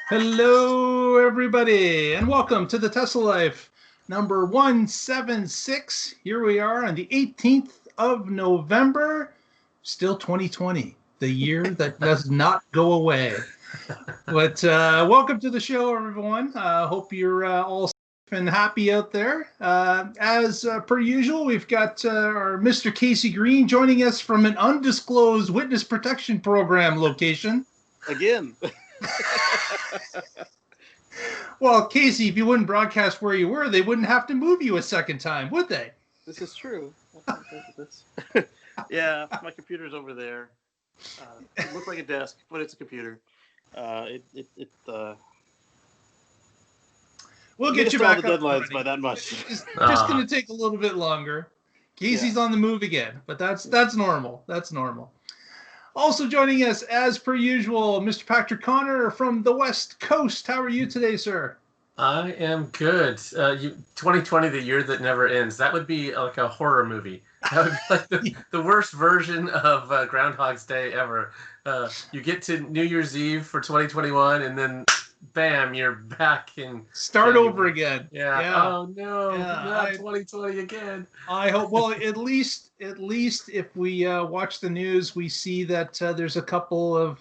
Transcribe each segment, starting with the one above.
Hello, everybody, and welcome to the Tesla Life number 176. Here we are on the 18th of November, still 2020, the year that does not go away. But welcome to the show, everyone. Hope you're all safe and happy out there. As per usual, we've got our Mr. Casey Green joining us from an undisclosed witness protection program location. Again. Well, Casey, if you wouldn't broadcast where you were, they wouldn't have to move you a second time, would they? This is true. Yeah, my computer's over there. It looks like a desk, but it's a computer. We'll get you back all the deadlines by that much. It's just going to take a little bit longer. Casey's on the move again, but that's normal. That's normal. Also joining us, as per usual, Mr. Patrick Connor from the West Coast. How are you today, sir? I am good. 2020, the year that never ends. That would be like a horror movie. That would be like the worst version of Groundhog's Day ever. You get to New Year's Eve for 2021, and then bam, you're back in. Start over again. Yeah. Oh no, not 2020 again. I hope. Well, at least if we watch the news, we see that there's a couple of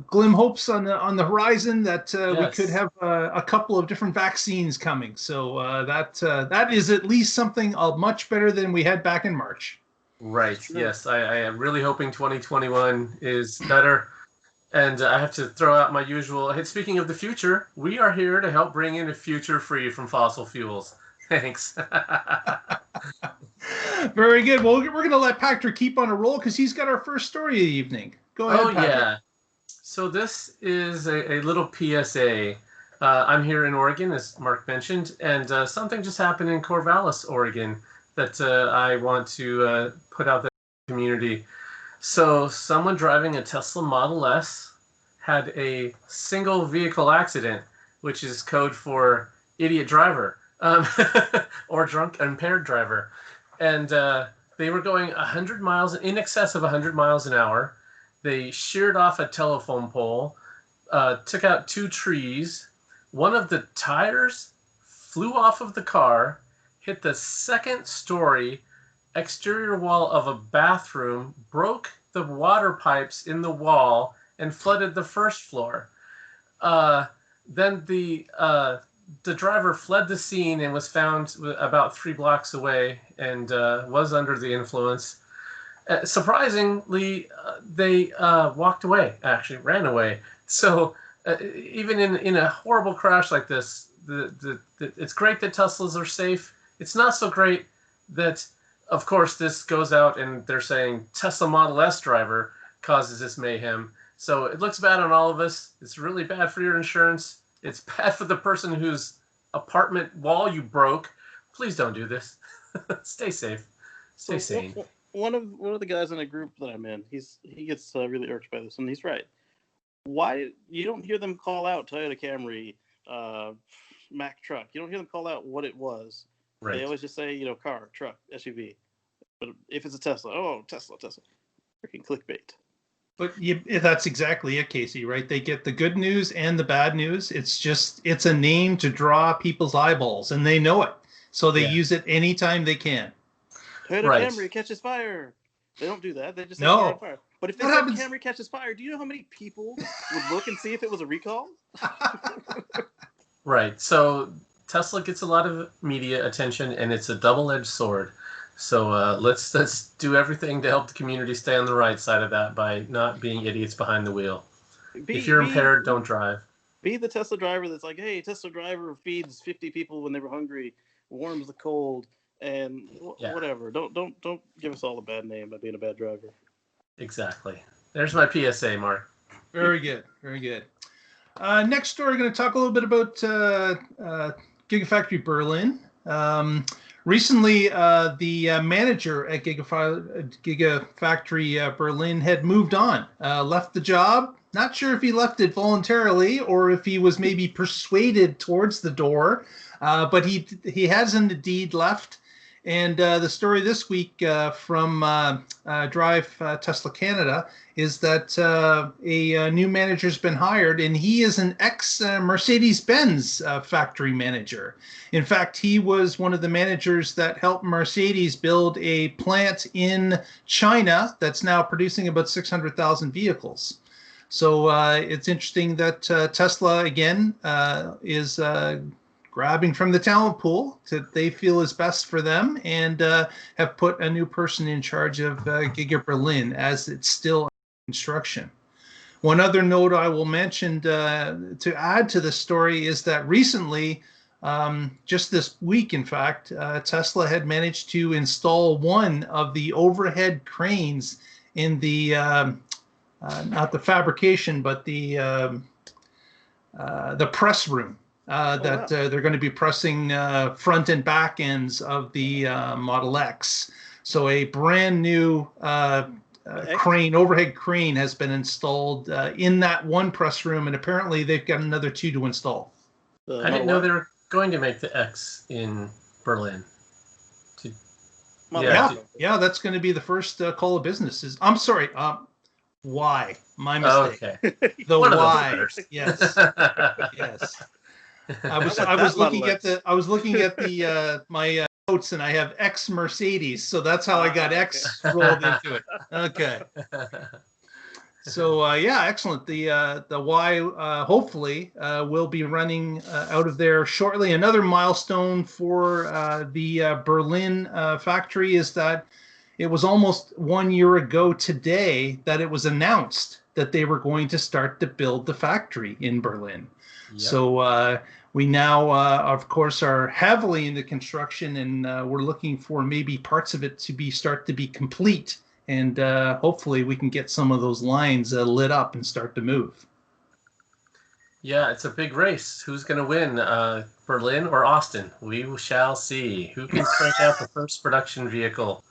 glim hopes on the horizon that we could have a couple of different vaccines coming. So that is at least something much better than we had back in March. Right. Sure. Yes, I am really hoping 2021 is better. And I have to throw out my usual. Hey, speaking of the future, we are here to help bring in a future free from fossil fuels. Thanks. Very good. Well, we're going to let Patrick keep on a roll because he's got our first story of the evening. Go ahead, Patrick. Yeah. So this is a little PSA. I'm here in Oregon, as Mark mentioned, and something just happened in Corvallis, Oregon, that I want to put out there in the community. So someone driving a Tesla Model S had a single vehicle accident, which is code for idiot driver or drunk impaired driver. And they were going 100 miles, in excess of 100 miles an hour. They sheared off a telephone pole, took out 2 trees. One of the tires flew off of the car, hit the second story exterior wall of a bathroom, broke the water pipes in the wall, and flooded the first floor. Then the driver fled the scene and was found about 3 blocks away and was under the influence. Surprisingly, they walked away, actually ran away. So even in a horrible crash like this, it's great that Teslas are safe. It's not so great that, of course, this goes out and they're saying Tesla Model S driver causes this mayhem. So it looks bad on all of us. It's really bad for your insurance. It's bad for the person whose apartment wall you broke. Please don't do this. Stay safe. Stay sane. One of the guys in a group that I'm in, he gets really irked by this, and he's right. Why you don't hear them call out Toyota Camry, Mack truck? You don't hear them call out what it was. Right. They always just say, car, truck, SUV. But if it's a Tesla, oh, Tesla. Freaking clickbait. But that's exactly it, Casey, right? They get the good news and the bad news. It's a name to draw people's eyeballs, and they know it. So they use it anytime they can. Toyota Camry catches fire. They don't do that. They just say car on fire. But if they say Camry catches fire, do you know how many people would look and see if it was a recall? Right. So Tesla gets a lot of media attention, and it's a double-edged sword. So let's do everything to help the community stay on the right side of that by not being idiots behind the wheel. If you're impaired, don't drive. Be the Tesla driver that's like, hey, Tesla driver feeds 50 people when they were hungry, warms the cold, and whatever. Don't give us all a bad name by being a bad driver. Exactly. There's my PSA, Mark. Very good. Very good. Next story, we're going to talk a little bit about GigaFactory Berlin. Recently, the manager at GigaFactory Berlin had moved on, left the job. Not sure if he left it voluntarily or if he was maybe persuaded towards the door, but he has indeed left. And the story this week from Drive Tesla Canada is that a new manager's been hired, and he is an ex-Mercedes-Benz factory manager. In fact, he was one of the managers that helped Mercedes build a plant in China that's now producing about 600,000 vehicles. So it's interesting that Tesla, again, is grabbing from the talent pool that they feel is best for them, and have put a new person in charge of Giga Berlin as it's still under construction. One other note I will mention to add to the story is that recently, just this week, in fact, Tesla had managed to install one of the overhead cranes in the, not the fabrication, but the press room. Wow. They're going to be pressing front and back ends of the Model X. So a brand new crane, overhead crane, has been installed in that one press room, and apparently they've got another 2 to install. I didn't know they were going to make the X in Berlin. Yeah, that's going to be the first call of business. I'm sorry. Why? My mistake. Okay. The why. Yes. Yes. I was looking at the my notes, and I have X Mercedes, so that's how I got X rolled into it. Okay. So yeah, excellent. The Y hopefully will be running out of there shortly. Another milestone for the Berlin factory is that it was almost 1 year ago today that it was announced that they were going to start to build the factory in Berlin. Yep. So we now, of course, are heavily into construction, and we're looking for maybe parts of it to start to be complete. And hopefully we can get some of those lines lit up and start to move. Yeah, it's a big race. Who's going to win, Berlin or Austin? We shall see. Who can crank out the first production vehicle?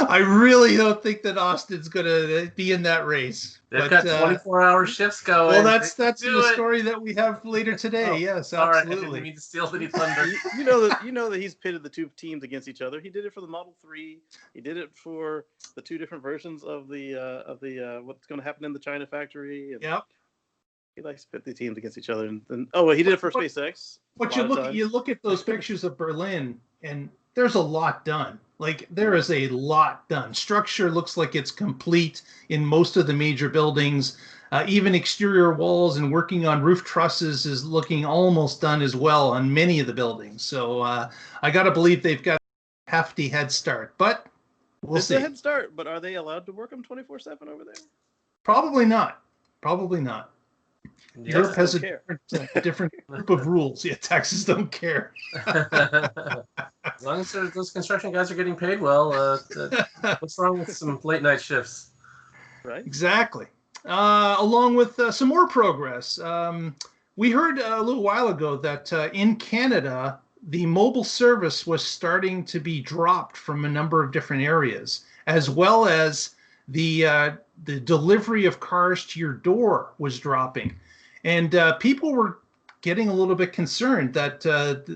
I really don't think that Austin's going to be in that race. They've got 24-hour shifts going. Well, that's the story that we have later today. Yes, absolutely. All right, I didn't mean to steal any thunder. You know that he's pitted the 2 teams against each other. He did it for the Model 3. He did it for the 2 different versions of the what's going to happen in the China factory. And yep. He likes to pit the teams against each other. And he did it for SpaceX. But you look at those pictures of Berlin, and there's a lot done. Like, there is a lot done. Structure looks like it's complete in most of the major buildings. Even exterior walls and working on roof trusses is looking almost done as well on many of the buildings. So I got to believe they've got a hefty head start. But we'll see. It's a head start, but are they allowed to work them 24/7 over there? Probably not. Probably not. Europe has a different group of rules. Yeah, Texas don't care. As long as those construction guys are getting paid well, what's wrong with some late night shifts? Right. Exactly. Along with some more progress. We heard a little while ago that in Canada, the mobile service was starting to be dropped from a number of different areas, as well as the delivery of cars to your door was dropping. And people were getting a little bit concerned that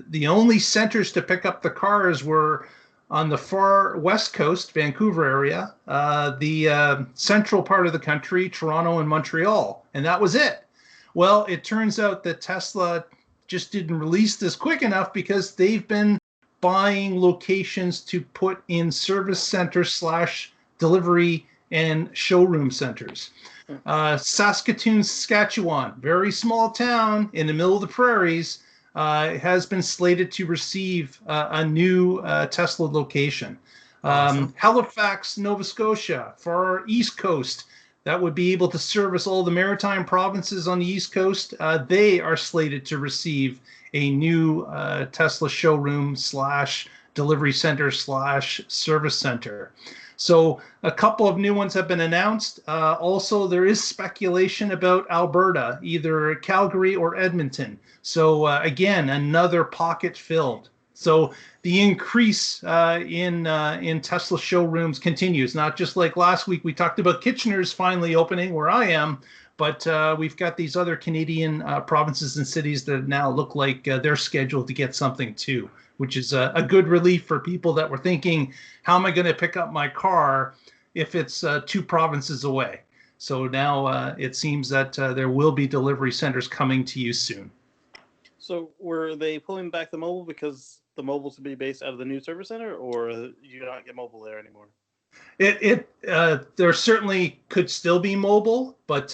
the only centers to pick up the cars were on the far west coast, Vancouver area, the central part of the country, Toronto and Montreal, and that was it. Well, it turns out that Tesla just didn't release this quick enough because they've been buying locations to put in service centers / delivery and showroom centers. Saskatoon, Saskatchewan, very small town in the middle of the prairies, has been slated to receive a new Tesla location. Awesome. Halifax, Nova Scotia, far east coast, that would be able to service all the maritime provinces on the east coast. They are slated to receive a new Tesla showroom / delivery center / service center. So a couple of new ones have been announced. Also, there is speculation about Alberta, either Calgary or Edmonton. So again, another pocket filled. So the increase in Tesla showrooms continues. Not just like last week, we talked about Kitchener's finally opening where I am, But we've got these other Canadian provinces and cities that now look like they're scheduled to get something too, which is a good relief for people that were thinking, how am I going to pick up my car if it's 2 provinces away? So now it seems that there will be delivery centers coming to you soon. So were they pulling back the mobile because the mobile's to be based out of the new service center, or you not get mobile there anymore? There certainly could still be mobile, but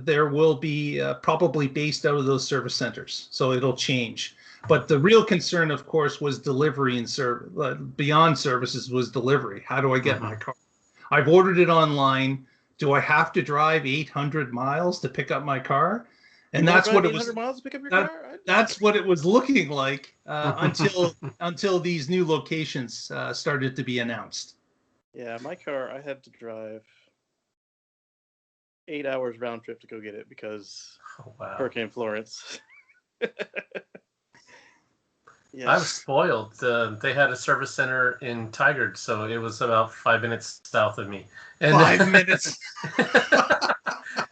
there will be probably based out of those service centers. So it'll change. But the real concern, of course, was delivery and beyond services was delivery. How do I get my car? I've ordered it online. Do I have to drive 800 miles to pick up my car? And that's what it was. 800 miles to pick up your car? That's what it was looking like until these new locations started to be announced. Yeah, my car, I had to drive 8 hours round trip to go get it because Hurricane Florence. Yes. I was spoiled. They had a service center in Tigard, so it was about 5 minutes south of me. And 5 minutes.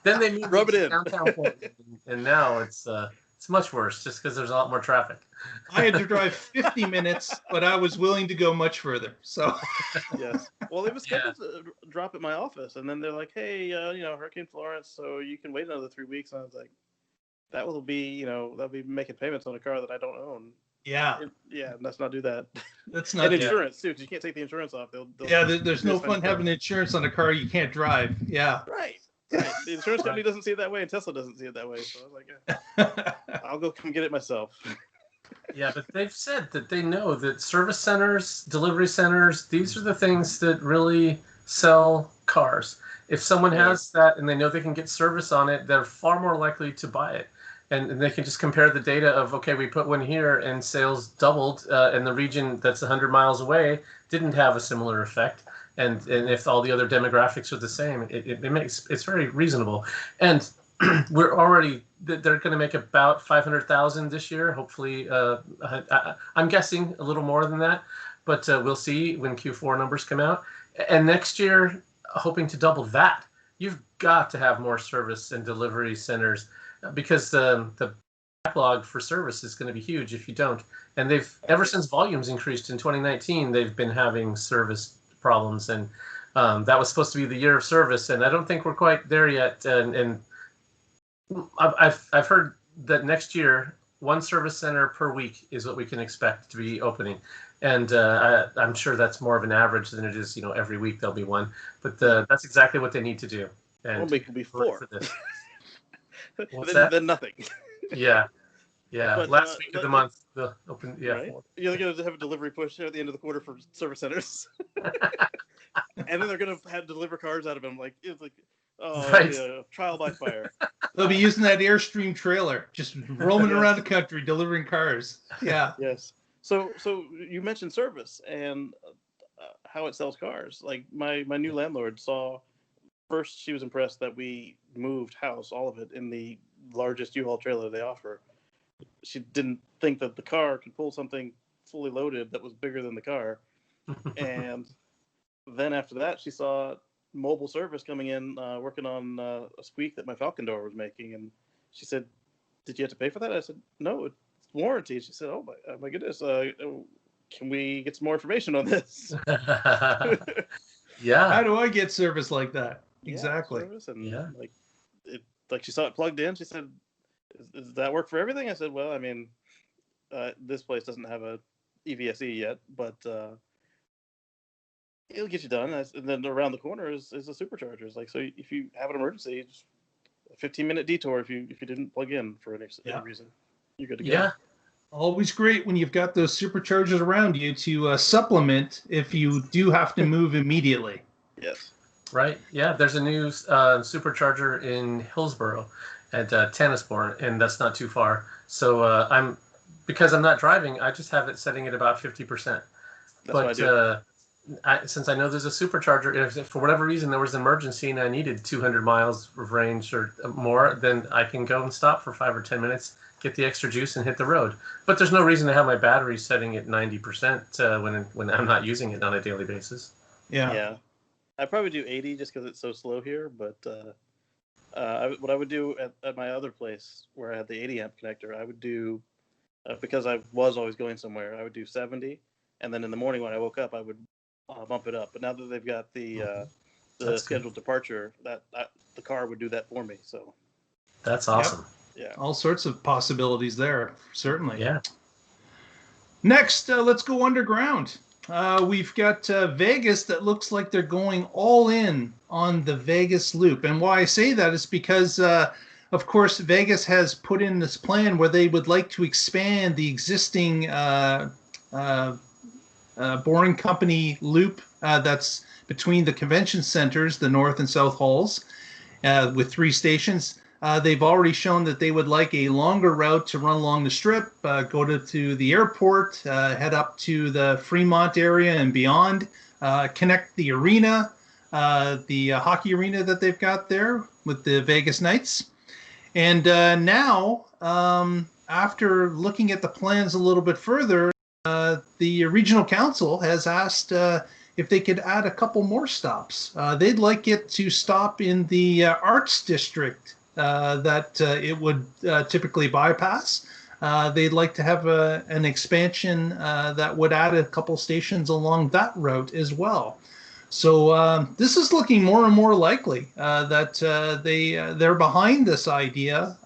Then they moved Rub it in. downtown Portland, and now it's much worse just because there's a lot more traffic. I had to drive 50 minutes, but I was willing to go much further. So yes. Well, it was scheduled to drop at my office, and then they're like, "Hey, Hurricane Florence, so you can wait another 3 weeks." And I was like, "That will be, that'll be making payments on a car that I don't own." Yeah. Let's not do that. That's not. And insurance too, because you can't take the insurance off. There's no fun having insurance on a car you can't drive. Yeah. Right. The insurance company doesn't see it that way, and Tesla doesn't see it that way. So I was like, I'll go come get it myself. Yeah, but they've said that they know that service centers, delivery centers, these are the things that really sell cars. If someone has that and they know they can get service on it, they're far more likely to buy it. And they can just compare the data of, okay, we put one here and sales doubled, and the region that's 100 miles away didn't have a similar effect. And if all the other demographics are the same, it's very reasonable. And they're going to make about 500,000 this year. Hopefully, I'm guessing a little more than that, but we'll see when Q4 numbers come out. And next year, hoping to double that. You've got to have more service and delivery centers because the backlog for service is going to be huge if you don't. And ever since volumes increased in 2019, they've been having service problems, and that was supposed to be the year of service, and I don't think we're quite there yet. And I've heard that next year 1 service center per week is what we can expect to be opening, and I'm sure that's more of an average than it is. Every week there'll be one, but that's exactly what they need to do. And one week will be 4. For this. then nothing. Yeah. But, last week of the month, they'll open. Yeah, right? You're going to have a delivery push at the end of the quarter for service centers, and then they're going to have deliver cars out of them. Trial by fire. They'll be using that Airstream trailer, just roaming around the country delivering cars. Yeah. Yes. So you mentioned service and how it sells cars. Like my new landlord saw. First, she was impressed that we moved house, all of it, in the largest U-Haul trailer they offer. She didn't think that the car could pull something fully loaded that was bigger than the car. And then after that, she saw mobile service coming in, working on a squeak that my Falcon door was making. And she said, "Did you have to pay for that?" I said, "No, it's warranty." She said, "Oh my goodness, can we get some more information on this?" Yeah. How do I get service like that? Exactly. And like she saw it plugged in. She said, Does that work for everything? I said, well, I mean, this place doesn't have a EVSE yet, but it'll get you done. And then around the corner is a Superchargers. Like, so if you have an emergency, just a 15-minute detour if you didn't plug in for any reason, you're good to go. Yeah. Always great when you've got those Superchargers around you to supplement if you do have to move immediately. Yes. Right. Yeah. There's a new Supercharger in Hillsboro at Tannisbourne, and that's not too far. So because I'm not driving, I just have it setting at about 50%. But since I know there's a Supercharger, if for whatever reason there was an emergency and I needed 200 miles of range or more, then I can go and stop for 5 or 10 minutes, get the extra juice, and hit the road. But there's no reason to have my battery setting at 90% when I'm not using it on a daily basis. Yeah. I probably do 80 just because it's so slow here, but What I would do at my other place where I had the 80 amp connector, I would do because I was always going somewhere. I would do 70, and then in the morning when I woke up, I would bump it up. But now that they've got the scheduled departure, that the car would do that for me. So that's awesome. Yep. Yeah, all sorts of possibilities there, certainly. Yeah. Next, let's go underground. We've got Vegas that looks like they're going all in on the Vegas loop. And why I say that is because, of course, Vegas has put in this plan where they would like to expand the existing Boring Company loop that's between the convention centers, the North and South Halls, with 3 stations. They've already shown that they would like a longer route to run along the Strip, go to the airport, head up to the Fremont area and beyond, connect the arena, the hockey arena that they've got there with the Vegas Knights. And now, after looking at the plans a little bit further, the regional council has asked if they could add a couple more stops. They'd like it to stop in the Arts District that it would typically bypass. They'd like to have an expansion that would add a couple stations along that route as well. So this is looking more and more likely that they're behind this idea.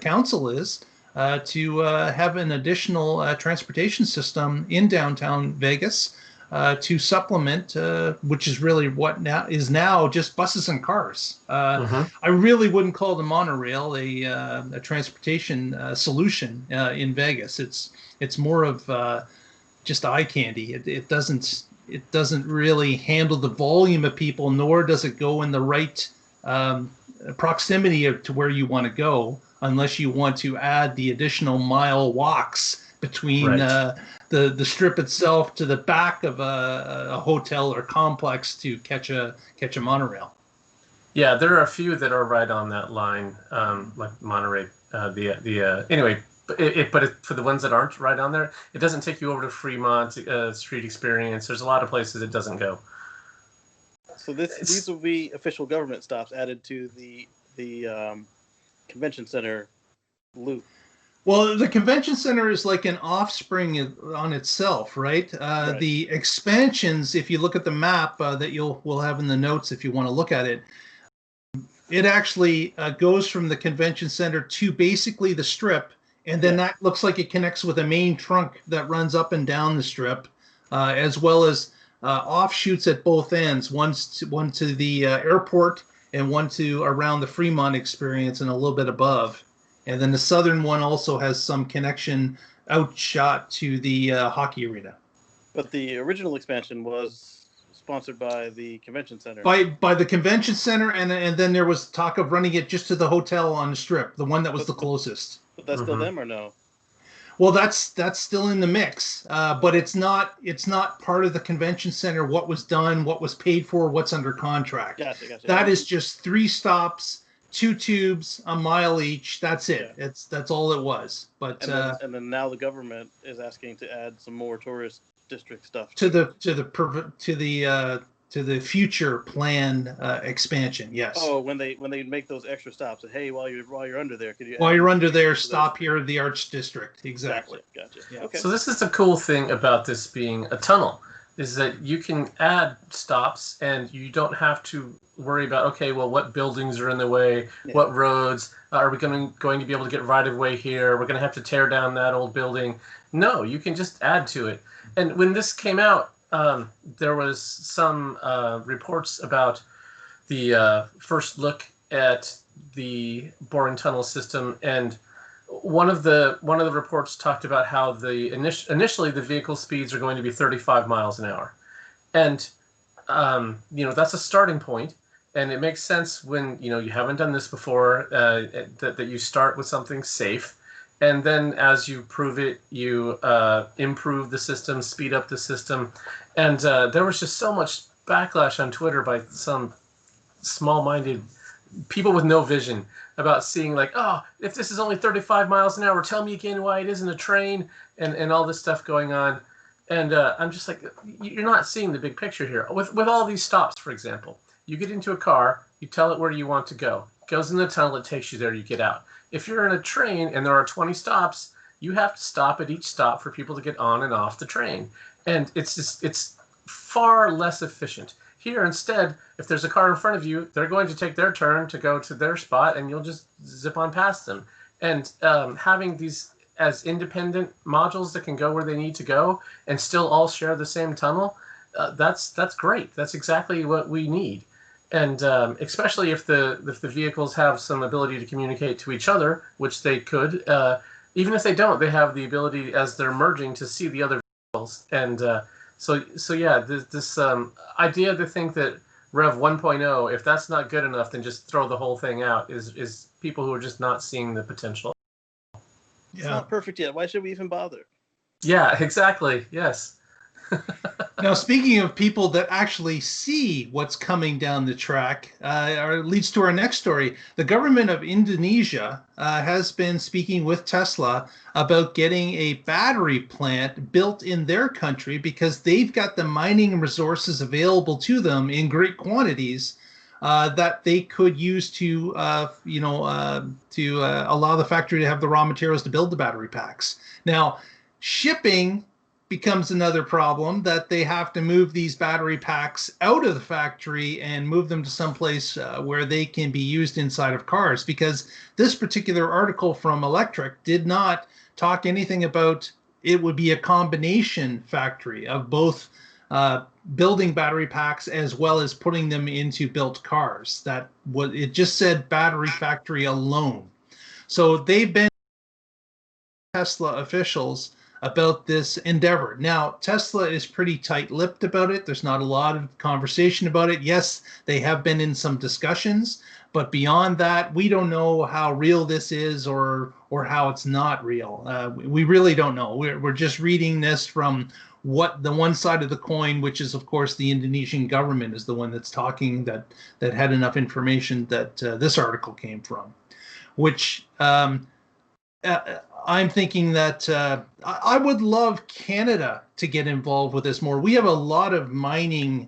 Council is to have an additional transportation system in downtown Vegas to supplement, which is really what now just buses and cars. I really wouldn't call the monorail a transportation solution in Vegas. It's more of just eye candy. It doesn't really handle the volume of people, nor does it go in the right proximity to where you want to go, unless you want to add the additional mile walks between the Strip itself to the back of a hotel or complex to catch a monorail. Yeah, there are a few that are right on that line, like Monterey. Anyway, but for the ones that aren't right on there, it doesn't take you over to Fremont Street Experience. There's a lot of places it doesn't go. So these will be official government stops added to the convention center loop. Well, the convention center is like an offspring on itself, right? Right. The expansions, if you look at the map that we'll have in the notes if you want to look at it, it actually goes from the convention center to basically the Strip, and then that looks like it connects with a main trunk that runs up and down the Strip, as well as offshoots at both ends, one to the airport and one to around the Fremont experience and a little bit above. And then the southern one also has some connection outshot to the hockey arena. But the original expansion was sponsored by the convention center. By the convention center, and then there was talk of running it just to the hotel on the Strip, the one that was the closest. But that's still them or no? Well, that's still in the mix, but it's not part of the convention center. What was done, what was paid for, what's under contract. Gotcha. That is just 3 stops. 2 tubes, a mile each. That's it. Yeah. That's all it was. But and then now the government is asking to add some more tourist district stuff to the future plan expansion. Yes. Oh, when they make those extra stops. Hey, while you're under there, could you? While you're under there, stop here at the Arts District. Exactly. Gotcha. Yeah. Okay. So this is the cool thing about this being a tunnel, is that you can add stops and you don't have to worry about, okay, well, what buildings are in the way, what roads, are we going to be able to get right of way here, we're going to have to tear down that old building. No, you can just add to it. And when this came out, there was some reports about the first look at the boring tunnel system, and one of the reports talked about how initially the vehicle speeds are going to be 35 miles an hour, and that's a starting point, and it makes sense when you haven't done this before, that you start with something safe, and then as you prove it, you improve the system, speed up the system, and there was just so much backlash on Twitter by some small-minded people with no vision about seeing like, oh, if this is only 35 miles an hour, tell me again why it isn't a train, and all this stuff going on. And I'm just like, you're not seeing the big picture here. With all these stops, for example, you get into a car, you tell it where you want to go. goes in the tunnel, it takes you there, you get out. If you're in a train and there are 20 stops, you have to stop at each stop for people to get on and off the train. And it's far less efficient. Here, instead, if there's a car in front of you, they're going to take their turn to go to their spot, and you'll just zip on past them. And having these as independent modules that can go where they need to go and still all share the same tunnel, that's great. That's exactly what we need. And especially if the vehicles have some ability to communicate to each other, which they could. Even if they don't, they have the ability as they're merging to see the other vehicles. And so yeah, this idea to think that Rev 1.0, if that's not good enough, then just throw the whole thing out is people who are just not seeing the potential. It's not perfect yet. Why should we even bother? Yeah, exactly. Yes. Now, speaking of people that actually see what's coming down the track, leads to our next story. The government of Indonesia has been speaking with Tesla about getting a battery plant built in their country because they've got the mining resources available to them in great quantities that they could use to allow the factory to have the raw materials to build the battery packs. Now, shipping becomes another problem, that they have to move these battery packs out of the factory and move them to someplace where they can be used inside of cars, because this particular article from Electric did not talk anything about it would be a combination factory of both building battery packs as well as putting them into built cars. It just said battery factory alone. So they've been Tesla officials about this endeavor. Now, Tesla is pretty tight-lipped about it. There's not a lot of conversation about it. Yes, they have been in some discussions, but beyond that, we don't know how real this is or how it's not real. We really don't know. We're just reading this from what the one side of the coin, which is, of course, the Indonesian government is the one that's talking, that had enough information that this article came from, which I'm thinking that I would love Canada to get involved with this more. We have a lot of mining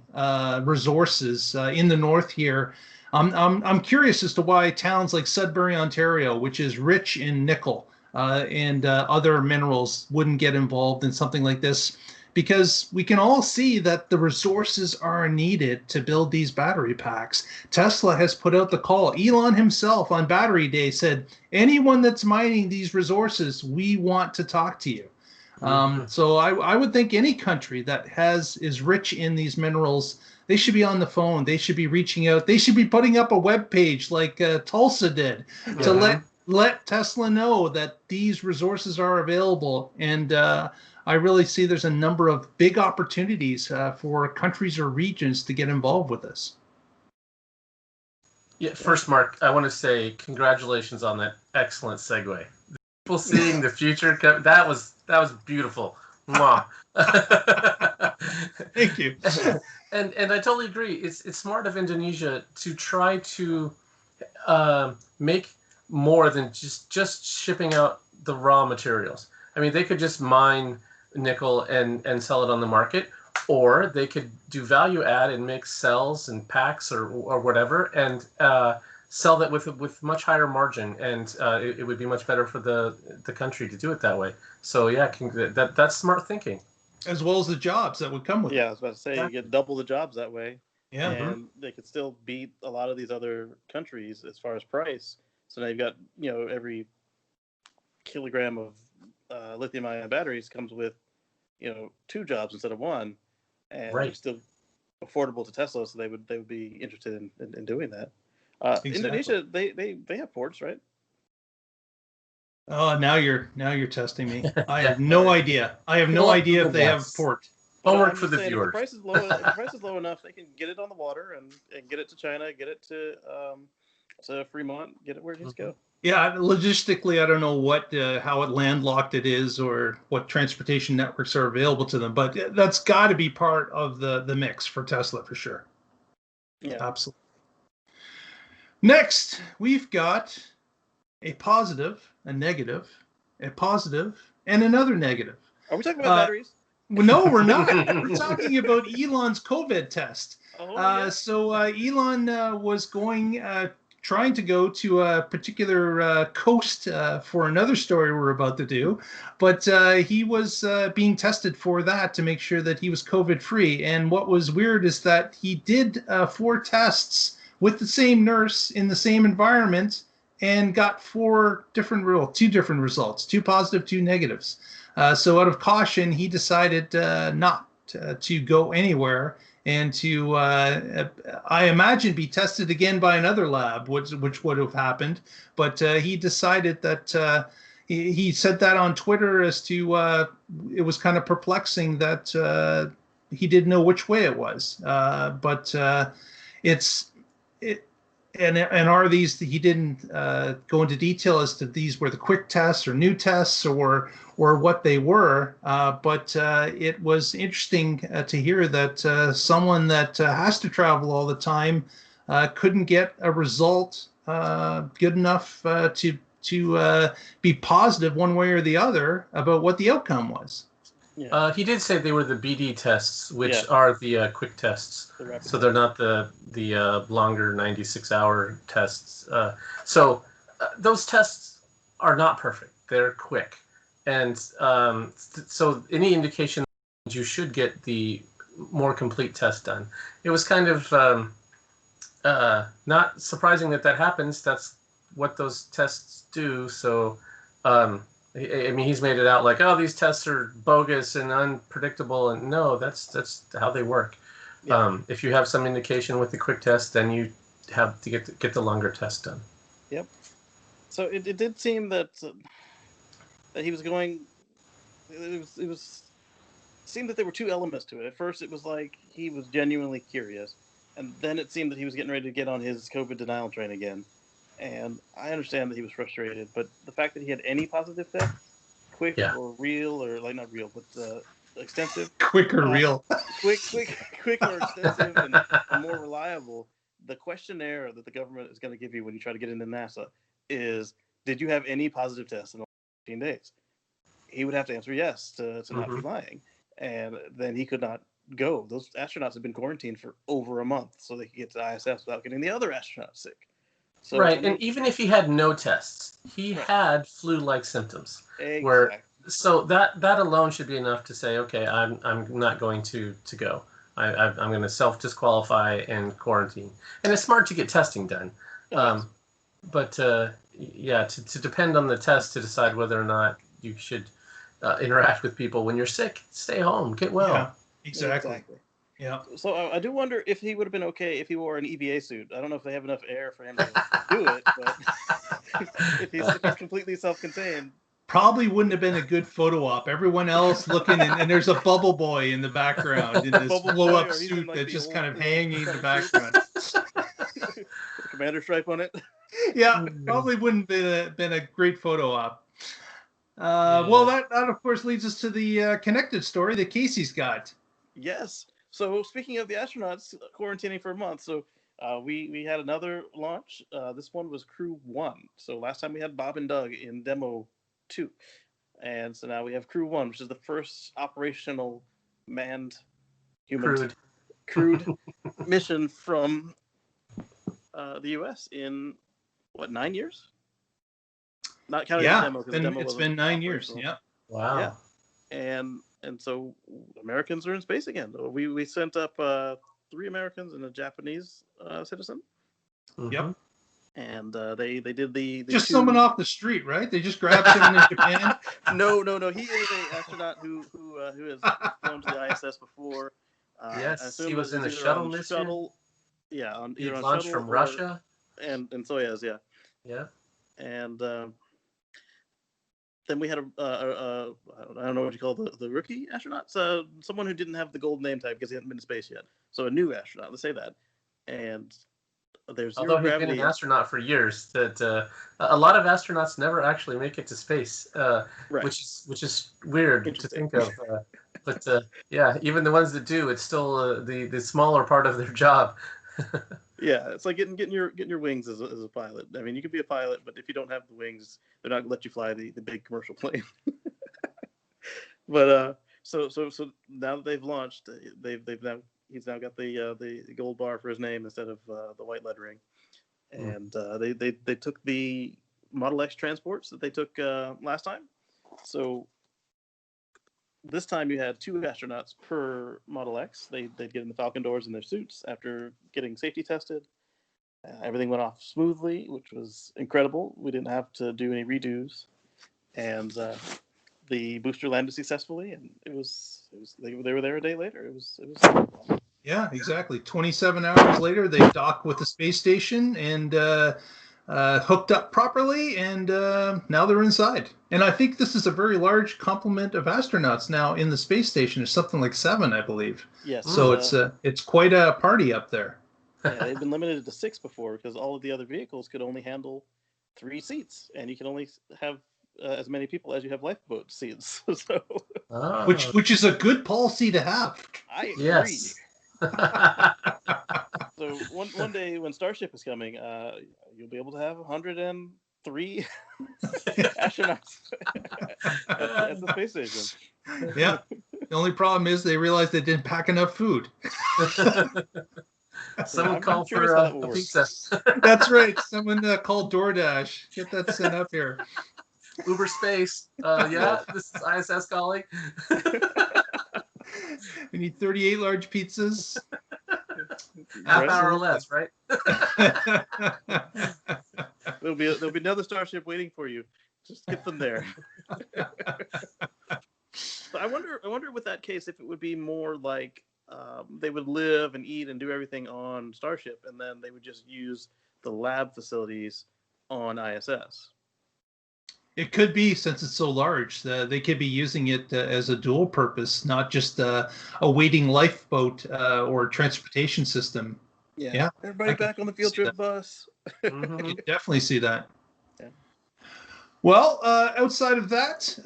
resources in the north here. I'm curious as to why towns like Sudbury, Ontario, which is rich in nickel and other minerals, wouldn't get involved in something like this, because we can all see that the resources are needed to build these battery packs. Tesla has put out the call. Elon himself on Battery Day said, anyone that's mining these resources, we want to talk to you. So I would think any country that is rich in these minerals, they should be on the phone. They should be reaching out. They should be putting up a web page like Tulsa did to let Tesla know that these resources are available. And I really see there's a number of big opportunities for countries or regions to get involved with this. Yeah, first, Mark, I want to say congratulations on that excellent segue. People seeing the future, that was beautiful. Mwah. Thank you. And I totally agree. It's smart of Indonesia to try to make more than just shipping out the raw materials. I mean, they could just mine nickel and sell it on the market, or they could do value add and make cells and packs or whatever, and sell that with much higher margin, and it would be much better for the country to do it that way. So yeah, that's smart thinking. As well as the jobs that would come with it. Yeah, I was about to say, you get double the jobs that way. Yeah. And they could still beat a lot of these other countries as far as price. So now you've got, every kilogram of lithium-ion batteries comes with, 2 jobs instead of 1, and right. They're still affordable to Tesla, so they would be interested in doing that. Exactly. Indonesia, they have ports, right? Oh, now you're testing me. I have no idea. I have no idea if they have port. Homework for the viewers. If the price is low enough, they can get it on the water and get it to China, get it to Fremont, get it where it needs to go. Yeah, logistically, I don't know how landlocked it is or what transportation networks are available to them, but that's got to be part of the mix for Tesla for sure. Yeah, absolutely. Next, we've got a positive, a negative, a positive, and another negative. Are we talking about batteries? No, we're not. We're talking about Elon's COVID test. Yeah. So Elon was trying to go to a particular coast for another story we're about to do, but he was being tested for that to make sure that he was COVID-free. And what was weird is that he did 4 tests with the same nurse in the same environment and got 2 different results, 2 positive, 2 negatives. So out of caution, he decided not to go anywhere and to, I imagine, be tested again by another lab, which would have happened. But he decided that he said that on Twitter as to it was kind of perplexing that he didn't know which way it was. But are these, he didn't go into detail as to these were the quick tests or new tests or what they were, but it was interesting to hear that someone that has to travel all the time couldn't get a result good enough to be positive one way or the other about what the outcome was. Yeah. He did say they were the BD tests, which are the quick tests. So they're not the longer 96-hour tests. So those tests are not perfect. They're quick. And so any indication you should get the more complete test done. It was kind of not surprising that happens. That's what those tests do. So I mean, he's made it out like, oh, these tests are bogus and unpredictable, and no, that's how they work. Yeah. If you have some indication with the quick test, then you have to get the longer test done. Yep. So it did seem that he was going. It seemed that there were 2 elements to it. At first, it was like he was genuinely curious, and then it seemed that he was getting ready to get on his COVID denial train again. And I understand that he was frustrated, but the fact that he had any positive tests, quick or real, or like not real, but extensive. Quick or real. Quick or extensive and more reliable. The questionnaire that the government is going to give you when you try to get into NASA is, did you have any positive tests in the last 15 days? He would have to answer yes to not be lying. And then he could not go. Those astronauts have been quarantined for over a month so they could get to ISS without getting the other astronauts sick. So, right, and even if he had no tests, he had flu-like symptoms. Exactly. So that alone should be enough to say, okay, I'm not going to go. I'm going to self-disqualify and quarantine. And it's smart to get testing done. But to depend on the test to decide whether or not you should interact with people when you're sick, stay home, get well. Yeah, exactly. Yeah. So I do wonder if he would have been okay if he wore an EVA suit. I don't know if they have enough air for him to do it, but if he's completely self-contained. Probably wouldn't have been a good photo op. Everyone else looking, and there's a bubble boy in the background in this blow-up suit that's just kind of hanging in the background. Commander stripe on it. Yeah, probably wouldn't have been a great photo op. Well, that of course leads us to the connected story that Casey's got. Yes. So speaking of the astronauts quarantining for a month, so we had another launch. This one was Crew 1. So last time we had Bob and Doug in Demo 2. And so now we have Crew 1, which is the first operational manned human crewed mission from the U.S. in, 9 years? Not counting the demo. It's been 9 years. Yeah. Wow. Yeah. And so Americans are in space again. We sent up 3 Americans and a Japanese citizen. Yep. And they did the just someone off the street, right? They just grabbed him in Japan. No. He is an astronaut who has flown to the ISS before. Yes, he was in a shuttle mission. Yeah, he launched from Russia. And Soyuz, yeah. Yeah. And then we had I don't know what you call the rookie astronaut, someone who didn't have the gold name tag because he hadn't been to space yet. So a new astronaut, let's say that. And there's although he's been an astronaut for years, that a lot of astronauts never actually make it to space, which is weird to think of. But even the ones that do, it's still the smaller part of their job. Yeah, it's like getting your wings as a pilot. I mean, you could be a pilot, but if you don't have the wings, they're not gonna let you fly the big commercial plane. But so now that they've launched, he's now got the gold bar for his name instead of the white lettering. and they took the Model X transports that they took last time. So this time you had 2 astronauts per Model X. They'd get in the Falcon doors in their suits after getting safety tested. Everything went off smoothly, which was incredible. We didn't have to do any redos, and the booster landed successfully. And they were there a day later. It was. Yeah, exactly. 27 hours later, they docked with the space station and hooked up properly, and now they're inside. And I think this is a very large complement of astronauts now in the space station. There's something like 7, I believe. Yes. So it's quite a party up there. Yeah, they've been limited to 6 before because all of the other vehicles could only handle 3 seats, and you can only have as many people as you have lifeboat seats. So, which is a good policy to have. I agree. Yes. So one day when Starship is coming, you'll be able to have 103 astronauts at the space station. Yeah. The only problem is they realized they didn't pack enough food. Someone call for a pizza. That's right. Someone called DoorDash. Get that sent up here. Uber Space. Yeah, this is ISS calling. We need 38 large pizzas. Half hour or less, right? There'll be another Starship waiting for you. Just get them there. So I wonder with that case if it would be more like they would live and eat and do everything on Starship, and then they would just use the lab facilities on ISS. It could be, since it's so large, they could be using it as a dual purpose, not just a waiting lifeboat or transportation system. Yeah. Everybody back on the field trip bus. Mm-hmm. I can definitely see that. Yeah. Well, outside of that,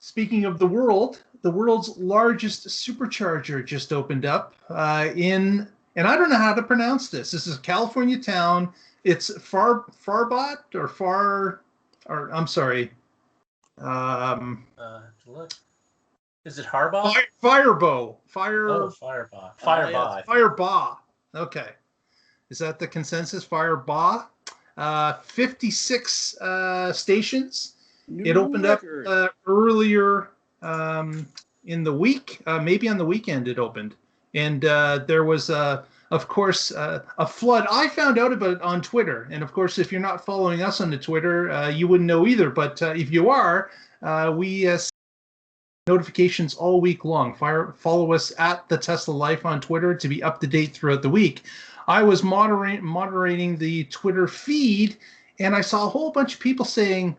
speaking of the world's largest supercharger just opened up and I don't know how to pronounce this. This is a California town. It's Farbot or I'm sorry. Look. Is it Harbaugh? Firebaugh. Firebaugh. Firebaugh. Firebaugh. Okay. Is that the consensus? Firebaugh. 56 stations. It opened up earlier in the week. Maybe on the weekend it opened. And there was of course, a flood. I found out about it on Twitter. And of course, if you're not following us on the Twitter, you wouldn't know either. But if you are, we send notifications all week long. Follow us at The Tesla Life on Twitter to be up to date throughout the week. I was moderating the Twitter feed, and I saw a whole bunch of people saying,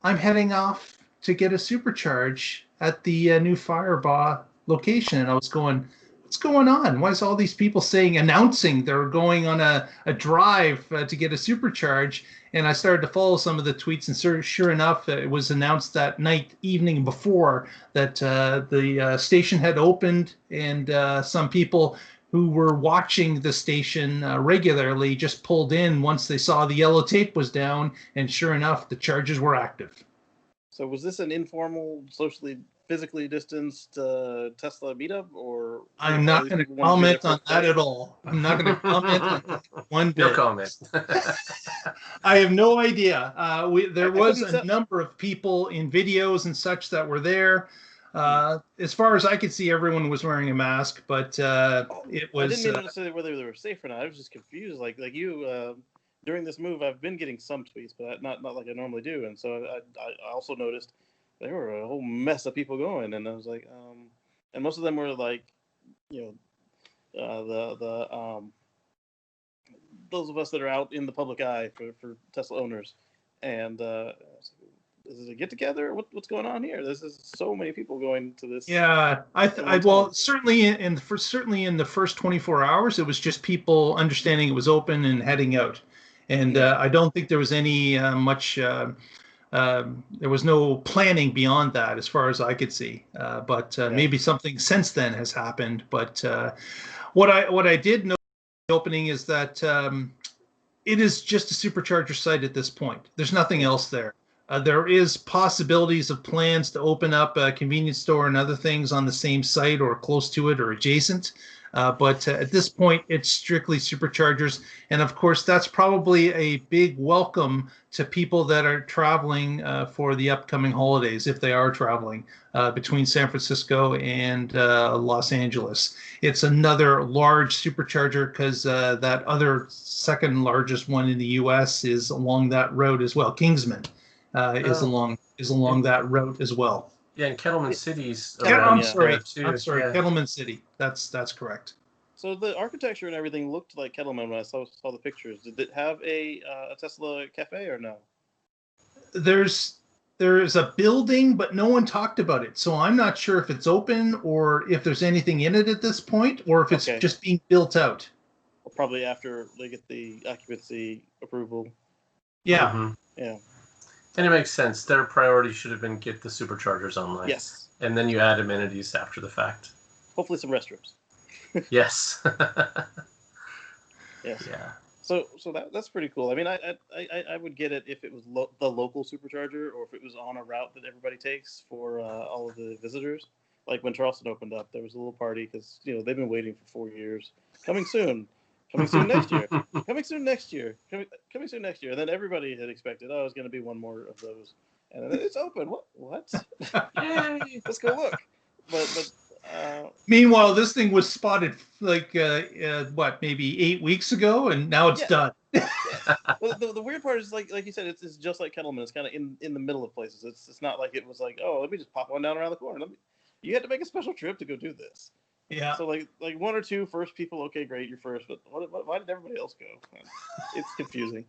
I'm heading off to get a supercharge at the new Firebaugh location. And I was going, what's going on? Why is all these people announcing they're going on a drive to get a supercharge? And I started to follow some of the tweets, and sure enough, it was announced that evening before that the station had opened, and some people who were watching the station regularly just pulled in once they saw the yellow tape was down, and sure enough, the charges were active. So was this an informal, physically distanced Tesla meetup, or? I'm not going to comment on that at all. I'm not going to comment on that one bit. No comment. I have no idea. There was a number of people in videos and such that were there. As far as I could see, everyone was wearing a mask, but it was. I didn't mean to say whether they were safe or not. I was just confused. Like you, during this move, I've been getting some tweets, but not like I normally do. And so I also noticed there were a whole mess of people going, and I was like, and most of them were like, those of us that are out in the public eye for Tesla owners, and. Is it a get together? What's going on here? This is so many people going to this. Yeah, certainly in the first 24 hours, it was just people understanding it was open and heading out, and I don't think there was any much. There was no planning beyond that, as far as I could see. But maybe something since then has happened. But what I did know in the opening is that it is just a Supercharger site at this point. There's nothing else there. There is possibilities of plans to open up a convenience store and other things on the same site or close to it or adjacent. But at this point, it's strictly Superchargers. And of course, that's probably a big welcome to people that are traveling for the upcoming holidays, if they are traveling between San Francisco and Los Angeles. It's another large Supercharger because that other second largest one in the U.S. is along that road as well. Kingsman is along that route as well. Yeah, and Kettleman City's I'm sorry. too. I'm sorry. Yeah. Kettleman City. That's correct. So the architecture and everything looked like Kettleman when I saw the pictures. Did it have a Tesla cafe or no? There is a building, but no one talked about it. So I'm not sure if it's open or if there's anything in it at this point, or if it's just being built out. Well, probably after they get the occupancy approval. Yeah. Mm-hmm. Yeah. And it makes sense. Their priority should have been get the Superchargers online. Yes. And then you add amenities after the fact. Hopefully some restrooms. Yes. Yes. Yeah. So that's pretty cool. I mean, I would get it if it was the local Supercharger, or if it was on a route that everybody takes for all of the visitors. Like when Charleston opened up, there was a little party because they've been waiting for 4 years. Coming soon next year. Coming soon next year. Coming soon next year. And then everybody had expected, it's going to be one more of those, and then it's open. What? Yay! Let's go look. But meanwhile, this thing was spotted like maybe 8 weeks ago, and now it's done. Yeah. Well, the weird part is like you said, it's just like Kettleman. It's kind of in the middle of places. It's not like it was like, let me just pop one down around the corner. You had to make a special trip to go do this. Yeah. So like one or two first people, okay, great, you're first, but why did everybody else go? It's confusing.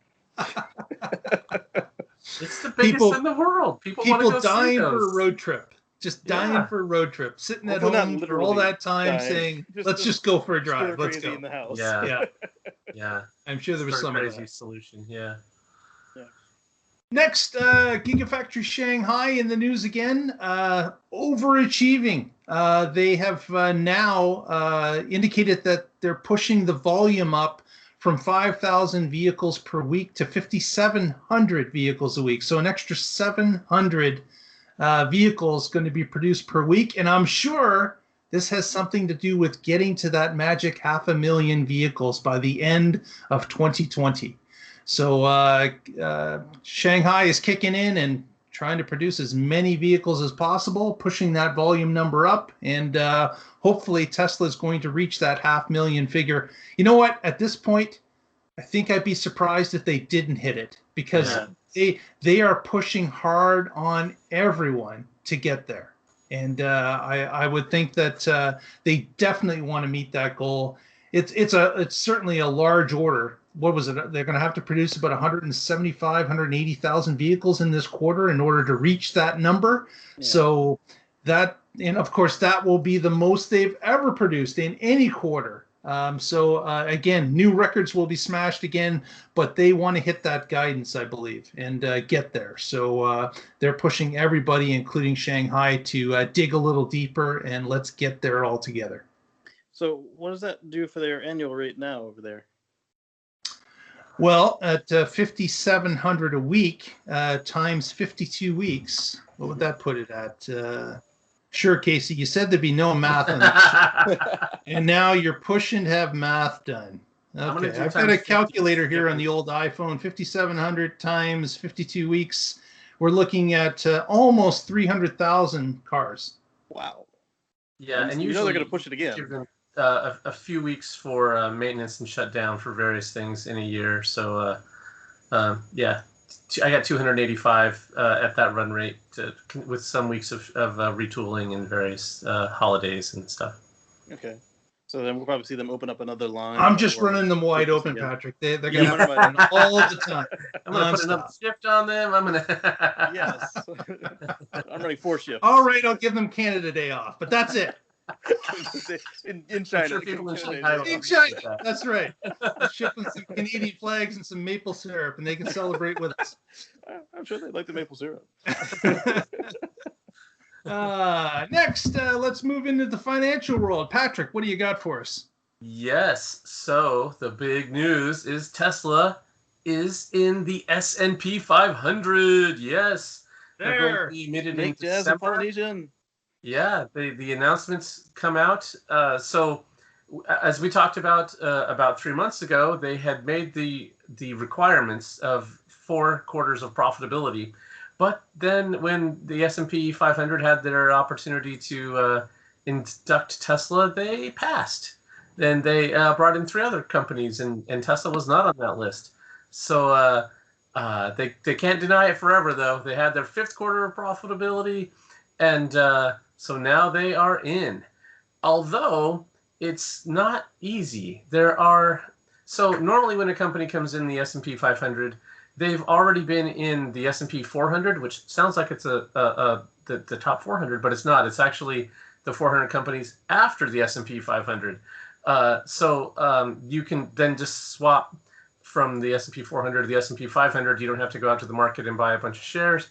It's the biggest in the world. People want to go dying see those. for a road trip. Just dying for a road trip, sitting at home for all that time, saying, "Let's just go for a drive. Let's go." In the house. Yeah. I'm sure there was some crazy solution. Yeah. Next, GigaFactory Shanghai in the news again. Overachieving. They have now indicated that they're pushing the volume up from 5,000 vehicles per week to 5,700 vehicles a week. So an extra 700 vehicles going to be produced per week. And I'm sure this has something to do with getting to that magic 500,000 vehicles by the end of 2020. So Shanghai is kicking in and trying to produce as many vehicles as possible, pushing that volume number up. And hopefully Tesla is going to reach that 500,000 figure. You know what? At this point, I think I'd be surprised if they didn't hit it, because they are pushing hard on everyone to get there. And I would think that they definitely want to meet that goal. It's certainly a large order. What was it? They're going to have to produce about 180,000 vehicles in this quarter in order to reach that number. Yeah. So and of course, that will be the most they've ever produced in any quarter. Again, new records will be smashed again, but they want to hit that guidance, I believe, and get there. So they're pushing everybody, including Shanghai, to dig a little deeper, and let's get there all together. So what does that do for their annual rate now over there? Well, at 5,700 a week times 52 weeks, what would that put it at? Sure, Casey, you said there'd be no math on that. And now you're pushing to have math done. Okay, I've got a calculator here on the old iPhone. 5,700 times 52 weeks. We're looking at almost 300,000 cars. Wow. Yeah, and usually they're going to push it again. Give them a few weeks for maintenance and shutdown for various things in a year. So, I got 285 at that run rate with some weeks of retooling and various holidays and stuff. Okay. So then we'll probably see them open up another line. I'm just running them wide open, Patrick. They're going to run all the time. I'm going to put another shift on them. I'm going to... Yes. I'm running 4 shifts. All right, I'll give them Canada Day off, but that's it. in China. Sure people in Shanghai in China. That's right. I'll ship them some Canadian flags and some maple syrup, and they can celebrate with us. I'm sure they'd like the maple syrup. Next, let's move into the financial world. Patrick, what do you got for us? Yes. So the big news is Tesla is in the S&P 500. Yes, they're going to be emitted in Make jazz a December. Polynesian. Yeah, the announcements come out. So, as we talked about 3 months ago, they had made the requirements of 4 quarters of profitability. But then when the S&P 500 had their opportunity to induct Tesla, they passed. Then they brought in 3 other companies, and Tesla was not on that list. So they can't deny it forever, though. They had their 5th quarter of profitability, and so now they are in. Although it's not easy. So normally when a company comes in the S&P 500, they've already been in the S&P 400, which sounds like it's the top 400, but it's not. It's actually the 400 companies after the S&P 500. So you can then just swap from the S&P 400 to the S&P 500. You don't have to go out to the market and buy a bunch of shares.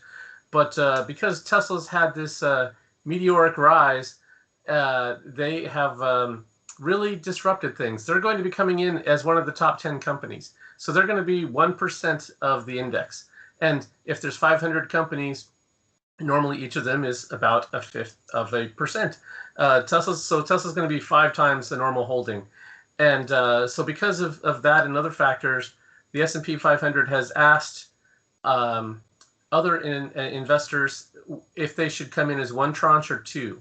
But because Tesla's had this meteoric rise, they have really disrupted things. They're going to be coming in as one of the top 10 companies. So they're going to be 1% of the index. And if there's 500 companies, normally each of them is about 1/5 of a percent. Tesla's going to be 5 times the normal holding. And so because of that and other factors, the S&P 500 has asked other investors if they should come in as 1 tranche or 2.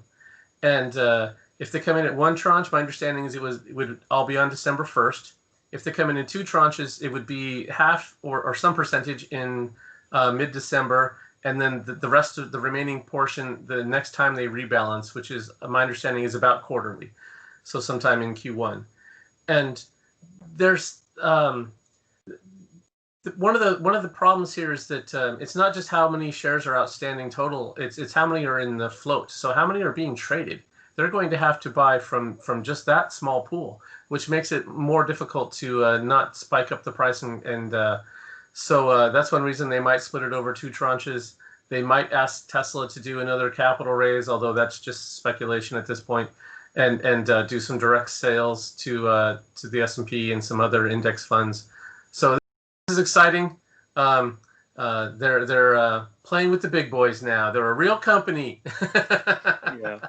And if they come in at 1 tranche, my understanding is it would all be on December 1st. If they come in 2 tranches, it would be half or some percentage in mid-December, and then the rest of the remaining portion the next time they rebalance, which is my understanding is about quarterly, so sometime in Q1. And there's one of the problems here is that it's not just how many shares are outstanding total, it's how many are in the float. So how many are being traded? They're going to have to buy from just that small pool, which makes it more difficult to not spike up the price. So that's one reason they might split it over 2 tranches. They might ask Tesla to do another capital raise, although that's just speculation at this point, and do some direct sales to the S&P and some other index funds. So this is exciting. They're playing with the big boys now. They're a real company. Yeah.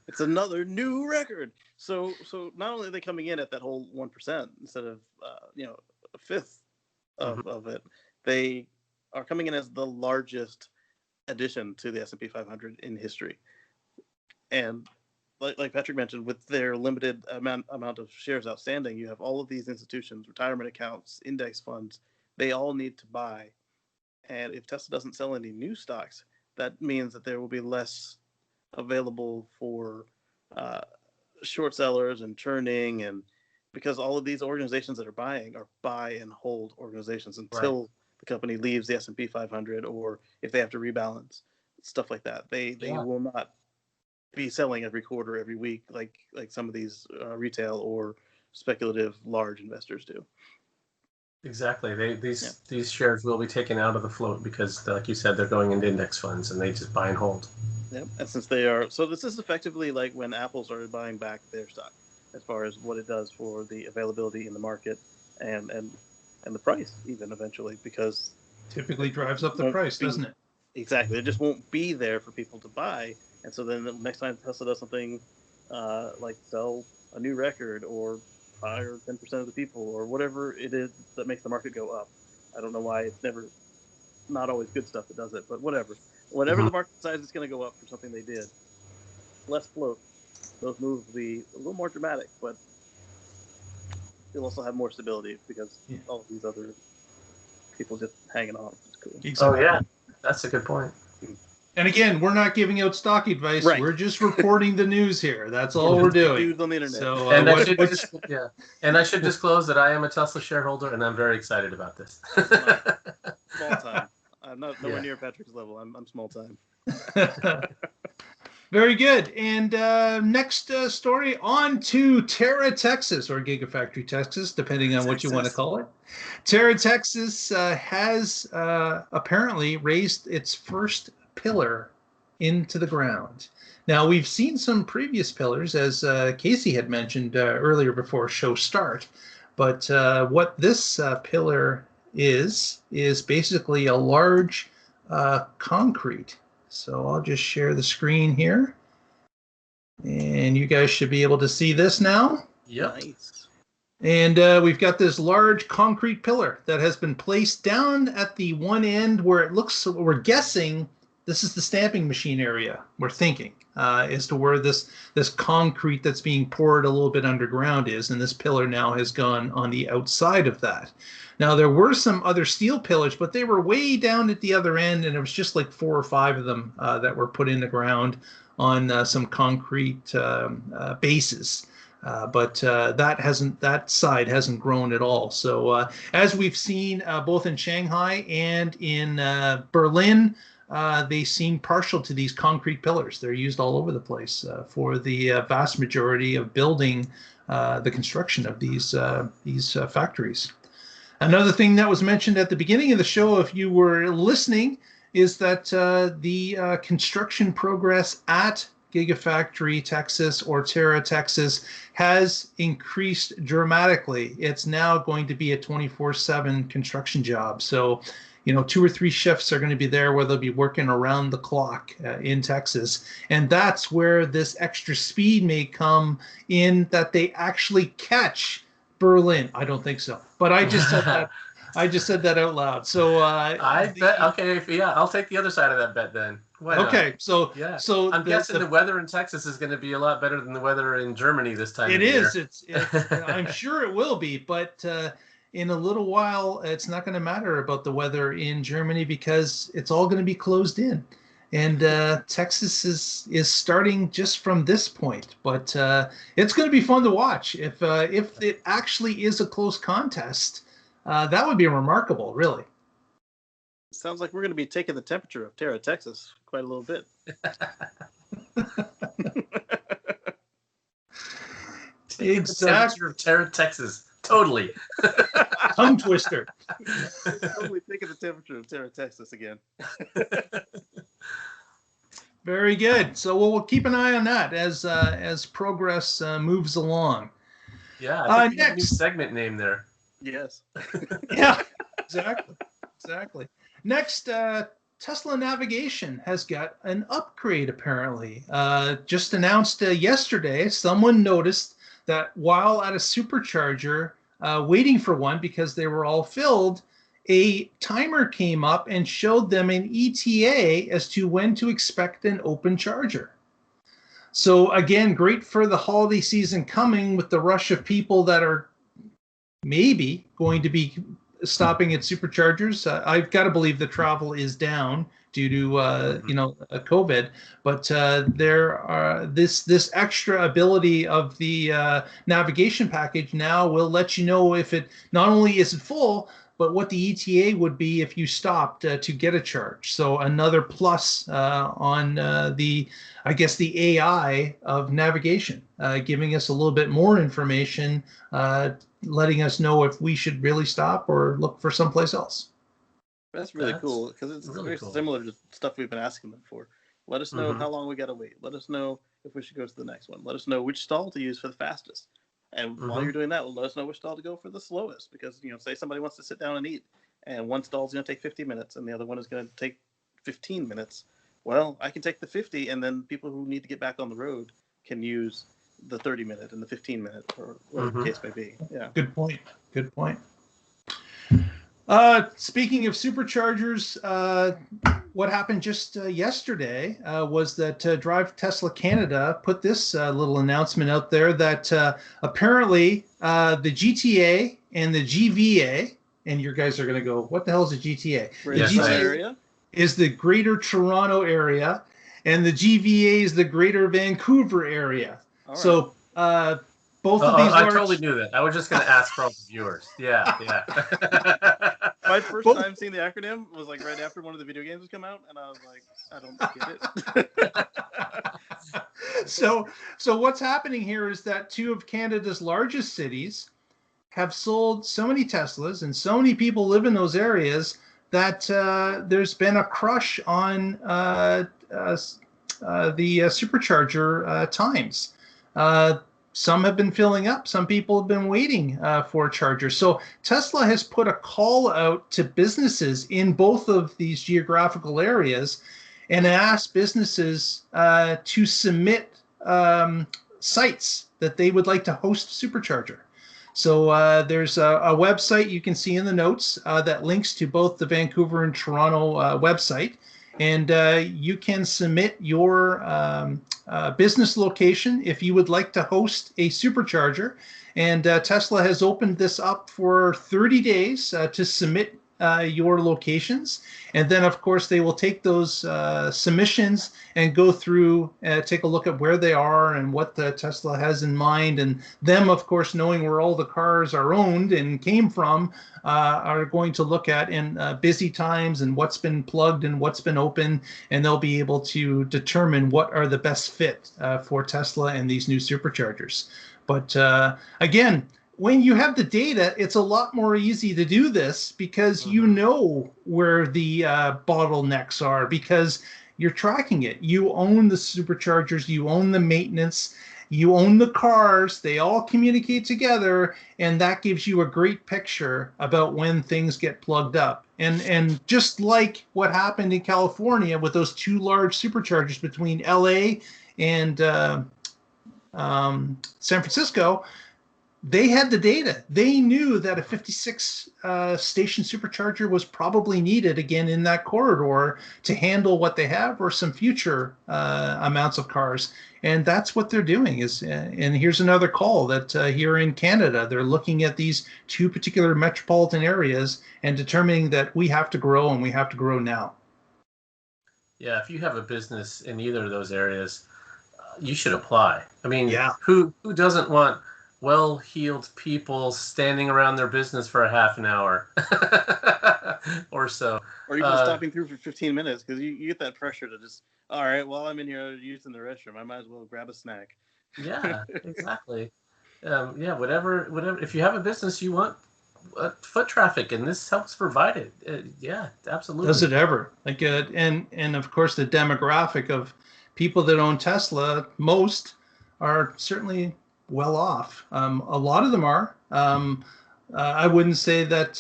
It's another new record. So not only are they coming in at that whole 1% instead of 1/5 of it, they are coming in as the largest addition to the S&P 500 in history. And like Patrick mentioned, with their limited amount of shares outstanding, you have all of these institutions, retirement accounts, index funds. They all need to buy. And if Tesla doesn't sell any new stocks, that means that there will be less available for short sellers and churning, and because all of these organizations that are buy and hold organizations until the company leaves the S&P 500, or if they have to rebalance, stuff like that. They will not be selling every quarter, every week, like some of these retail or speculative large investors do. Exactly. These shares will be taken out of the float because, like you said, they're going into index funds and they just buy and hold. Yep. And since they are, so this is effectively like when Apple started buying back their stock, as far as what it does for the availability in the market and the price, even eventually, because typically drives up the price, doesn't it? Exactly. It just won't be there for people to buy. And so then the next time Tesla does something like sell a new record or hire 10% of the people or whatever it is that makes the market go up. I don't know why it's not always good stuff that does it, but whatever. Whenever the market decides it's going to go up for something they did, less float, those moves will be a little more dramatic, but you'll also have more stability because all of these other people just hanging on. It's cool. Exactly. Oh, yeah. That's a good point. And again, we're not giving out stock advice. Right. We're just reporting the news here. That's all we're doing. News on the internet. So, and I should disclose that I am a Tesla shareholder, and I'm very excited about this. Small time. I'm not nowhere near Patrick's level. I'm small time. Very good. And next story, on to Terra, Texas, or GigaFactory Texas, depending on what you want to call it. Terra, Texas has apparently raised its first pillar into the ground. Now, we've seen some previous pillars, as Casey had mentioned earlier before show start, But what this pillar is basically a large concrete. So I'll just share the screen here. And you guys should be able to see this now. Yep. Nice. And we've got this large concrete pillar that has been placed down at the one end where it looks, we're guessing this is the stamping machine area, we're thinking, as to where this concrete that's being poured a little bit underground is. And this pillar now has gone on the outside of that. Now, there were some other steel pillars, but they were way down at the other end, and it was just like 4 or 5 of them that were put in the ground on some concrete bases. But that side hasn't grown at all. So as we've seen both in Shanghai and in Berlin, they seem partial to these concrete pillars. They're used all over the place for the vast majority of building the construction of these factories. Another thing that was mentioned at the beginning of the show, if you were listening, is that the construction progress at GigaFactory Texas or Terra, Texas has increased dramatically. It's now going to be a 24/7 construction job. So, 2 or 3 shifts are going to be there where they'll be working around the clock in Texas. And that's where this extra speed may come in, that they actually catch Berlin. I don't think so, but I just said that. I just said that out loud. So I bet. Okay, yeah, I'll take the other side of that bet then. Why not? Okay, so yeah, so I'm guessing the weather in Texas is going to be a lot better than the weather in Germany this time. It of is. Year. I'm sure it will be, but in a little while, it's not going to matter about the weather in Germany because it's all going to be closed in. And Texas is starting just from this point, but it's going to be fun to watch. If it actually is a close contest, that would be remarkable, really. Sounds like we're going to be taking the temperature of Terra, Texas, quite a little bit. Taking the temperature of Terra, Texas. Totally. Tongue twister. Totally taking the temperature of Terra, Texas again. Very good. So we'll keep an eye on that as progress moves along. Yeah, I think we have a new segment name there. Yes. Yeah, exactly. Next, Tesla navigation has got an upgrade, apparently. Just announced yesterday, someone noticed that while at a supercharger waiting for one because they were all filled, a timer came up and showed them an ETA as to when to expect an open charger. So again, great for the holiday season coming with the rush of people that are maybe going to be stopping at superchargers. I've got to believe the travel is down due to COVID, but there are this extra ability of the navigation package now will let you know if it not only is it full, but what the ETA would be if you stopped to get a charge. So another plus on the AI of navigation, giving us a little bit more information, letting us know if we should really stop or look for someplace else. That's really cool because it's really very cool. similar to stuff we've been asking them for. Let us know how long we got to wait. Let us know if we should go to the next one. Let us know which stall to use for the fastest. And while you're doing that, let us know which stall to go for the slowest. Because, say somebody wants to sit down and eat, and one stall is going to take 50 minutes, and the other one is going to take 15 minutes. Well, I can take the 50, and then people who need to get back on the road can use the 30-minute and the 15-minute, or whatever the case may be. Yeah. Good point. Speaking of superchargers, what happened just yesterday was that Drive Tesla Canada put this little announcement out there that apparently the GTA and the GVA, and your guys are going to go, what the hell is a GTA? The GTA area is the Greater Toronto area, and the GVA is the Greater Vancouver area. All right. So both of these. I totally knew that. I was just going to ask for all the viewers. Yeah. My first time seeing the acronym was like right after one of the video games had come out, and I was like, I don't get it. So what's happening here is that 2 of Canada's largest cities have sold so many Teslas, and so many people live in those areas that there's been a crush on the supercharger times. some have been filling up. Some people have been waiting for chargers. So Tesla has put a call out to businesses in both of these geographical areas and asked businesses to submit sites that they would like to host Supercharger. So there's a website you can see in the notes that links to both the Vancouver and Toronto website. And you can submit your business location if you would like to host a Supercharger. And Tesla has opened this up for 30 days to submit your locations. And then, of course, they will take those submissions and go through, take a look at where they are and what the Tesla has in mind. And them, of course, knowing where all the cars are owned and came from, are going to look at in busy times and what's been plugged and what's been open. And they'll be able to determine what are the best fit for Tesla and these new Superchargers. But again, when you have the data, it's a lot more easy to do this because you know where the bottlenecks are because you're tracking it. You own the Superchargers, you own the maintenance, you own the cars, they all communicate together, and that gives you a great picture about when things get plugged up. And just like what happened in California with those two large Superchargers between LA and San Francisco, they had the data. They knew that a 56 station Supercharger was probably needed again in that corridor to handle what they have or some future amounts of cars. And that's what they're doing. And here's another call that here in Canada, they're looking at these two particular metropolitan areas and determining that we have to grow and we have to grow now. Yeah, if you have a business in either of those areas, you should apply. I mean, yeah. Who doesn't want well-heeled people standing around their business for a half an hour or so, or even stopping through for 15 minutes because you get that pressure to just, all right, well, I'm in here using the restroom, I might as well grab a snack. Yeah, exactly. Yeah, whatever. If you have a business, you want foot traffic, and this helps provide it. Yeah, absolutely. Does it ever? Like, and of course, the demographic of people that own Tesla, most are certainly well off. A lot of them are. I wouldn't say that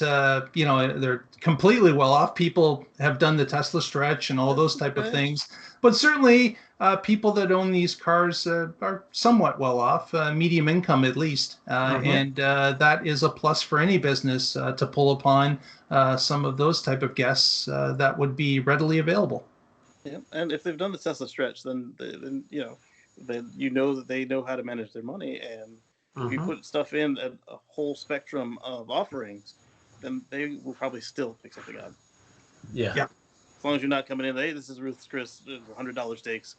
they're completely well off. People have done the Tesla stretch and all those type of things, but certainly people that own these cars are somewhat well off, medium income at least, and that is a plus for any business to pull upon some of those type of guests that would be readily available. Yeah, and if they've done the Tesla stretch, then that they know how to manage their money, and if you put stuff in a whole spectrum of offerings, then they will probably still pick something up. Yeah. As long as you're not coming in, hey, this is Ruth's Chris, $100 steaks.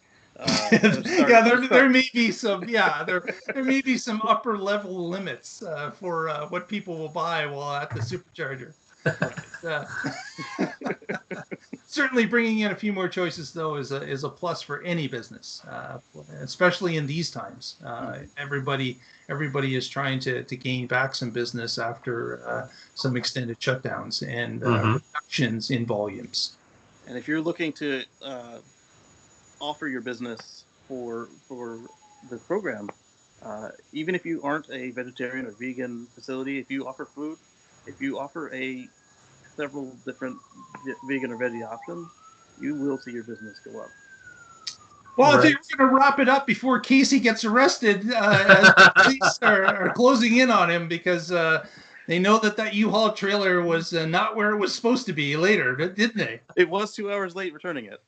There may be some there may be some upper level limits for what people will buy while at the Supercharger. Certainly, bringing in a few more choices though is a plus for any business, especially in these times. Everybody is trying to gain back some business after some extended shutdowns and reductions in volumes. And if you're looking to offer your business for this program, even if you aren't a vegetarian or vegan facility, if you offer food, if you offer several different vegan or veggie options, you will see your business go up. Well, I think we're going to wrap it up before Casey gets arrested as the police are closing in on him because they know that U-Haul trailer was not where it was supposed to be later, didn't they? It was 2 hours late returning it.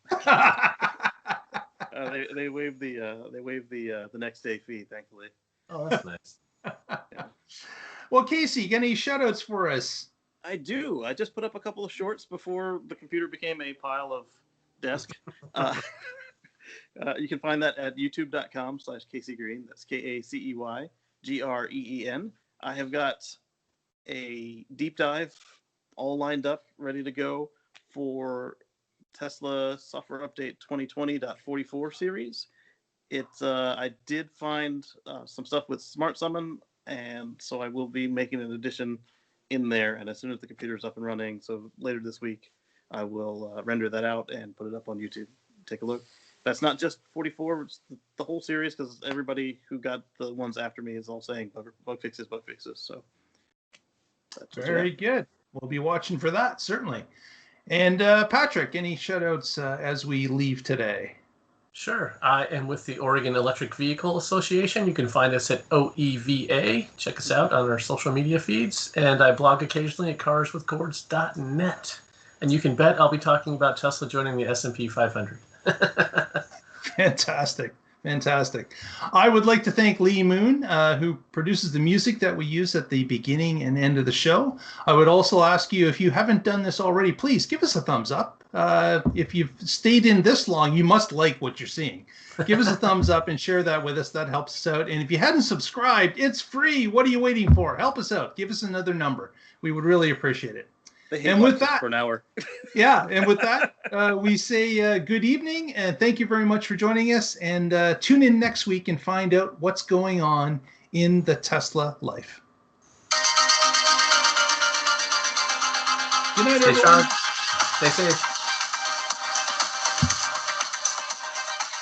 They waived the next day fee, thankfully. Oh, that's nice. Yeah. Well, Casey, got any shout-outs for us? I do. I just put up a couple of shorts before the computer became a pile of desk. You can find that at youtube.com/Casey Green. That's KACEYGREEN. I have got a deep dive all lined up, ready to go for Tesla Software Update 2020.44 series. I did find some stuff with Smart Summon, and so I will be making an addition in there. And as soon as the computer is up and running, so later this week, I will render that out and put it up on YouTube. Take a look. That's not just 44; it's the whole series. Because everybody who got the ones after me is all saying bug fixes, bug fixes. So that's Very good. We'll be watching for that, certainly. And Patrick, any shout-outs as we leave today? Sure. I am with the Oregon Electric Vehicle Association. You can find us at OEVA. Check us out on our social media feeds. And I blog occasionally at carswithcords.net. And you can bet I'll be talking about Tesla joining the S&P 500. Fantastic. Fantastic. I would like to thank Lee Moon, who produces the music that we use at the beginning and end of the show. I would also ask you, if you haven't done this already, please give us a thumbs up. If you've stayed in this long, you must like what you're seeing. Give us a thumbs up and share that with us. That helps us out. And if you hadn't subscribed, it's free. What are you waiting for? Help us out. Give us another number. We would really appreciate it. And with that, for an hour. Yeah, and with that, we say good evening and thank you very much for joining us. And tune in next week and find out what's going on in the Tesla life. Good night, everyone. Stay safe.